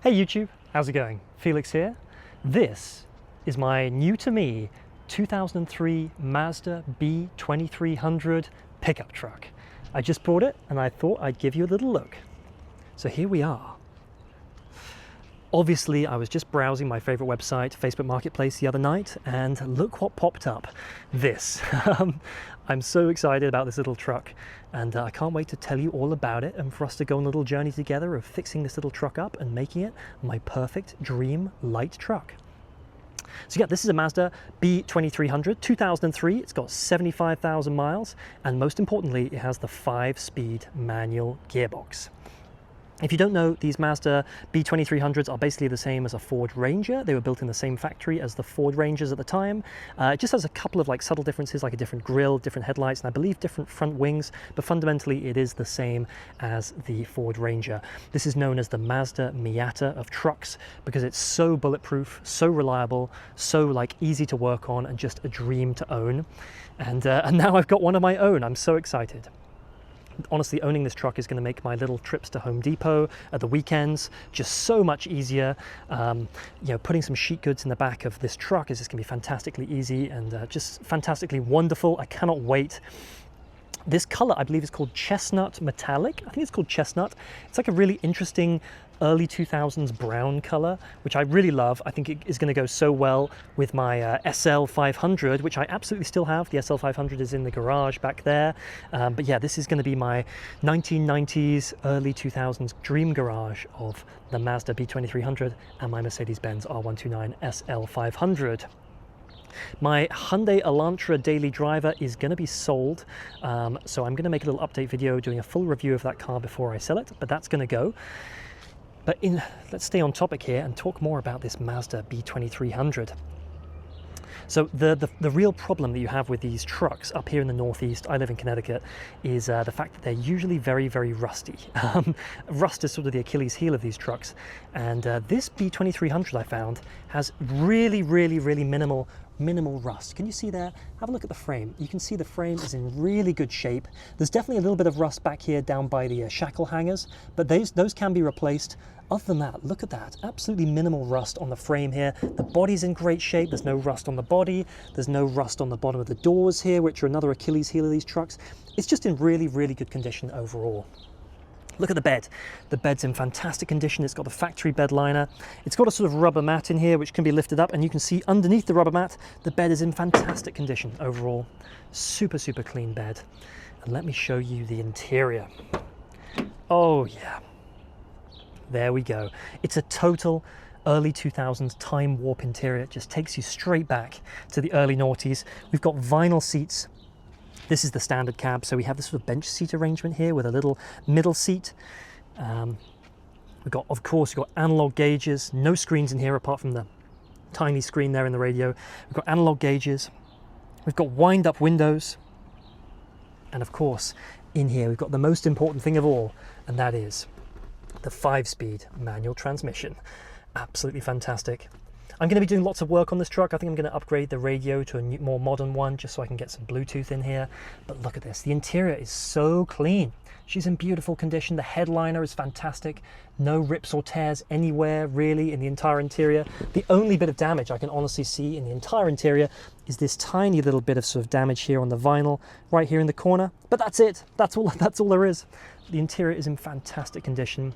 Hey YouTube, how's it going? Felix here. This is my new to me 2003 Mazda B2300 pickup truck. I just bought it and I thought I'd give you a little look. So here we are. Obviously, I was just browsing my favorite website, Facebook Marketplace, the other night, and look what popped up. This. I'm so excited about this little truck, and I can't wait to tell you all about it and for us to go on a little journey together of fixing this little truck up and making it my perfect dream light truck. So yeah, this is a Mazda B2300, 2003. It's got 75,000 miles, and most importantly, it has the 5-speed manual gearbox. If you don't know, these Mazda B2300s are basically the same as a Ford Ranger. They were built in the same factory as the Ford Rangers at the time. It just has a couple of subtle differences, like a different grille, different headlights, and I believe different front wings, but fundamentally it is the same as the Ford Ranger. This is known as the Mazda Miata of trucks because it's so bulletproof, so reliable, so easy to work on, and just a dream to own. And now I've got one of my own. I'm so excited. Honestly, owning this truck is going to make my little trips to Home Depot at the weekends just so much easier. Putting some sheet goods in the back of this truck is just going to be fantastically easy and just fantastically wonderful. I cannot wait. This color, I believe, is called Chestnut Metallic. I think it's called Chestnut. It's like a really interesting early 2000s brown color, which I really love. I think it is going to go so well with my SL500, which I absolutely still have. The SL500 is in the garage back there. But yeah, this is going to be my 1990s, early 2000s dream garage of the Mazda B2300 and my Mercedes-Benz R129 SL500. My Hyundai Elantra daily driver is going to be sold, so I'm going to make a little update video doing a full review of that car before I sell it, but that's going to go. But let's stay on topic here and talk more about this Mazda B2300. So the real problem that you have with these trucks up here in the Northeast, I live in Connecticut, is the fact that they're usually very, very rusty. Rust is sort of the Achilles heel of these trucks. And this B2300 I found has really, really, really minimal rust. Can you see there? Have a look at the frame. You can see the frame is in really good shape. There's definitely a little bit of rust back here down by the shackle hangers, but those can be replaced. Other than that, look at that. Absolutely minimal rust on the frame here. The body's in great shape. There's no rust on the body. There's no rust on the bottom of the doors here, which are another Achilles heel of these trucks. It's just in really, really good condition overall. Look at the bed. The bed's in fantastic condition. It's got the factory bed liner. It's got a sort of rubber mat in here which can be lifted up, and you can see underneath the rubber mat, the bed is in fantastic condition overall. Super, super clean bed. And let me show you the interior. Oh yeah. There we go. It's a total early 2000s time warp interior. It just takes you straight back to the early noughties. We've got vinyl seats. This is the standard cab, so we have this sort of bench seat arrangement here with a little middle seat. Of course, we've got analog gauges, no screens in here apart from the tiny screen there in the radio. We've got analog gauges, we've got wind-up windows, and of course, in here we've got the most important thing of all, and that is the 5-speed manual transmission. Absolutely fantastic. I'm going to be doing lots of work on this truck. I think I'm going to upgrade the radio to a more modern one just so I can get some Bluetooth in here. But look at this. The interior is so clean. She's in beautiful condition. The headliner is fantastic. No rips or tears anywhere really in the entire interior. The only bit of damage I can honestly see in the entire interior is this tiny little bit of sort of damage here on the vinyl right here in the corner. But that's it. That's all there is. The interior is in fantastic condition.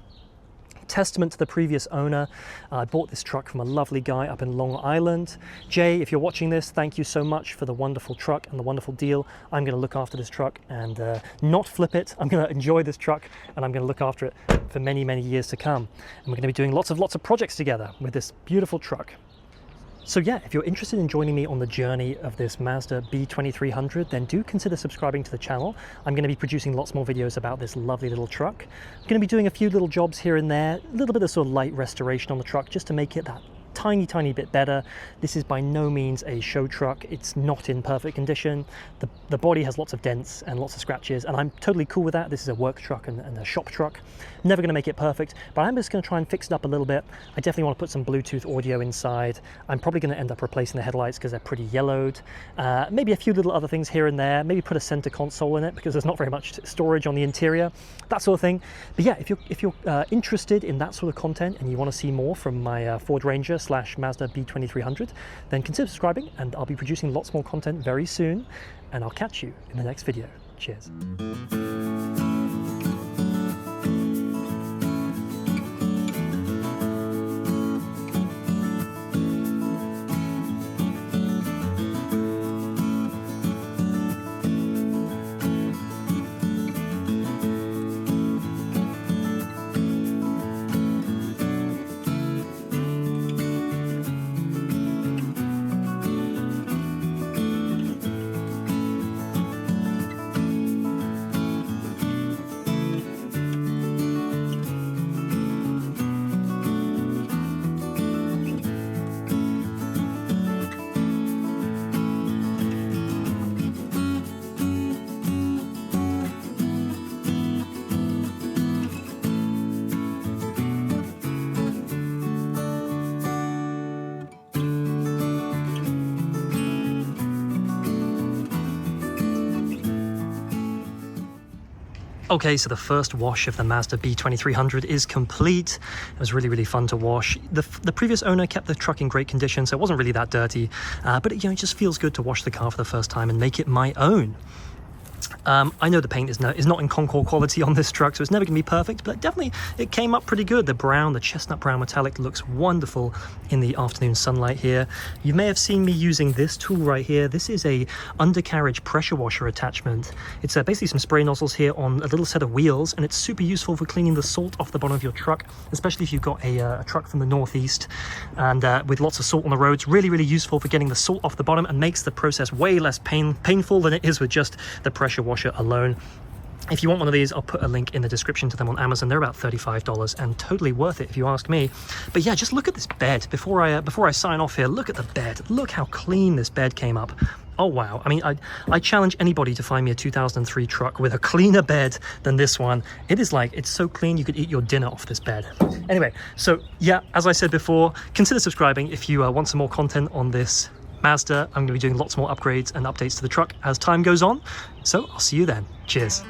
Testament to the previous owner. I bought this truck from a lovely guy up in Long Island. Jay, if you're watching this, thank you so much for the wonderful truck and the wonderful deal. I'm going to look after this truck and not flip it. I'm going to enjoy this truck and I'm going to look after it for many, many years to come. And we're going to be doing lots of projects together with this beautiful truck. So yeah, if you're interested in joining me on the journey of this Mazda B2300, then do consider subscribing to the channel. I'm going to be producing lots more videos about this lovely little truck. I'm going to be doing a few little jobs here and there, a little bit of sort of light restoration on the truck just to make it that tiny bit better. This is by no means a show truck. It's not in perfect condition. The body has lots of dents and lots of scratches, and I'm totally cool with that. This is a work truck and a shop truck. Never going to make it perfect, but I'm just going to try and fix it up a little bit. I definitely want to put some Bluetooth audio inside. I'm probably going to end up replacing the headlights because they're pretty yellowed. Maybe a few little other things here and there. Maybe put a center console in it because there's not very much storage on the interior, that sort of thing. But yeah, if you're interested in that sort of content and you want to see more from my Ford Ranger / Mazda B2300, then consider subscribing, and I'll be producing lots more content very soon, and I'll catch you in the next video. Cheers. Okay, so the first wash of the Mazda B2300 is complete. It was really fun to wash. The previous owner kept the truck in great condition, so it wasn't really that dirty, but it just feels good to wash the car for the first time and make it my own. I know the paint is not in Concord quality on this truck, so it's never going to be perfect, but definitely it came up pretty good. The chestnut brown metallic looks wonderful in the afternoon sunlight here. You may have seen me using this tool right here. This is a undercarriage pressure washer attachment. It's basically some spray nozzles here on a little set of wheels, and it's super useful for cleaning the salt off the bottom of your truck, especially if you've got a truck from the northeast and with lots of salt on the roads. Really useful for getting the salt off the bottom, and makes the process way less painful than it is with just the pressure washer alone. If you want one of these, I'll put a link in the description to them on Amazon. They're about $35 and totally worth it if you ask me. But yeah, just look at this bed. Before I sign off here, look at the bed. Look how clean this bed came up. Oh wow. I mean, I challenge anybody to find me a 2003 truck with a cleaner bed than this one. It's so clean you could eat your dinner off this bed. Anyway, so yeah, as I said before, consider subscribing if you want some more content on this Mazda. I'm going to be doing lots more upgrades and updates to the truck as time goes on. So I'll see you then. Cheers.